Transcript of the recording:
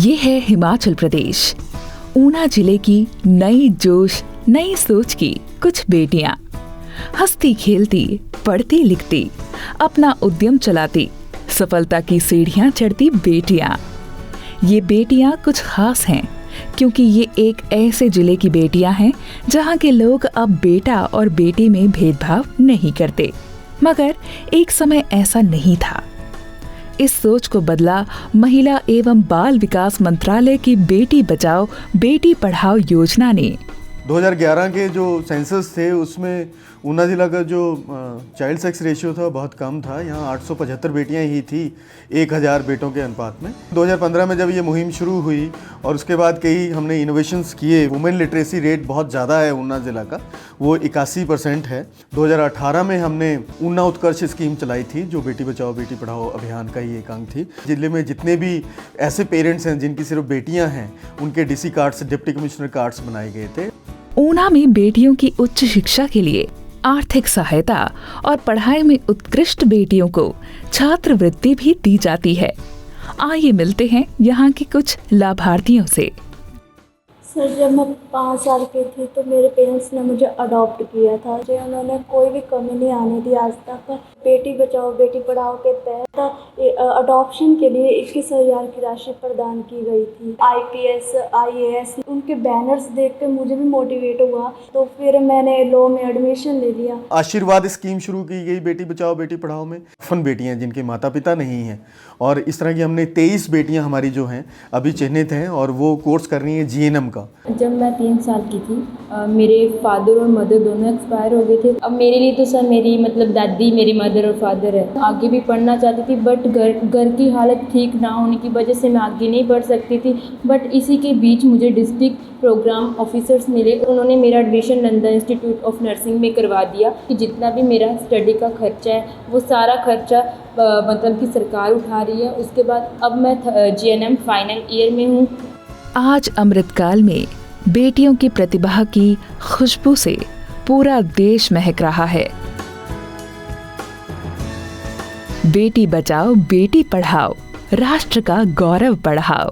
ये है हिमाचल प्रदेश, ऊना जिले की नई जोश नई सोच की कुछ बेटियां, हंसती खेलती पढ़ती लिखती अपना उद्यम चलाती सफलता की सीढ़ियां चढ़ती बेटियां। ये बेटियां कुछ खास हैं क्योंकि ये एक ऐसे जिले की बेटियां हैं जहां के लोग अब बेटा और बेटी में भेदभाव नहीं करते। मगर एक समय ऐसा नहीं था। इस सोच को बदला महिला एवं बाल विकास मंत्रालय की बेटी बचाओ बेटी पढ़ाओ योजना ने। 2011 के जो सेंसस थे उसमें ऊना ज़िला का जो चाइल्ड सेक्स रेशियो था बहुत कम था। यहाँ 875 बेटियाँ ही थी 1000 बेटों के अनुपात में। 2015 में जब ये मुहिम शुरू हुई और उसके बाद कई हमने इनोवेशंस किए, वुमेन लिटरेसी रेट बहुत ज़्यादा है ऊना ज़िला का, वो 81% है। 2018 में हमने ऊना उत्कर्ष स्कीम चलाई थी जो बेटी बचाओ बेटी पढ़ाओ अभियान का ही एक अंग थी। जिले में जितने भी ऐसे पेरेंट्स हैं जिनकी सिर्फ बेटियाँ हैं उनके DC cards, deputy commissioner cards बनाए गए थे। ऊना में बेटियों की उच्च शिक्षा के लिए आर्थिक सहायता और पढ़ाई में उत्कृष्ट बेटियों को छात्रवृत्ति भी दी जाती है। आइए मिलते हैं यहाँ के कुछ लाभार्थियों से। सर, जब मैं 5 साल की थी तो मेरे पेरेंट्स ने मुझे अडॉप्ट किया था। मुझे उन्होंने कोई भी कमी नहीं आने दी आज तक। बेटी बचाओ बेटी पढ़ाओ के तहत अडॉप्शन के लिए 21,000 की राशि प्रदान की गई थी। IPS, IAS उनके बैनर्स देख के मुझे भी मोटिवेट हुआ, तो फिर मैंने लॉ में एडमिशन ले लिया। आशीर्वाद स्कीम शुरू की गई बेटी बचाओ बेटी पढ़ाओ में। फन बेटियां जिनके माता पिता नहीं हैं, और इस तरह की हमने 23 बेटियां हमारी जो हैं अभी चिन्हित हैं और वो कोर्स कर रही हैं GNM का। जब मैं 3 साल की थी मेरे फादर और मदर दोनों एक्सपायर हो गए थे। अब मेरे लिए तो सर मेरी दादी मेरी मदर और फादर है। आगे भी पढ़ना चाहती थी बट घर की हालत ठीक ना होने की वजह से मैं आगे नहीं बढ़ सकती थी। बट इसी के बीच मुझे डिस्ट्रिक्ट प्रोग्राम ऑफिसर्स मिले, उन्होंने मेरा admission London institute of nursing में करवा दिया कि जितना भी मेरा स्टडी का खर्चा है वो सारा खर्चा कि सरकार उठा रही है। उसके बाद अब मैं GNM फाइनल ईयर में हूँ। आज अमृतकाल में बेटियों की प्रतिभा की खुशबू से पूरा देश महक रहा है। बेटी बचाओ बेटी पढ़ाओ, राष्ट्र का गौरव बढ़ाओ।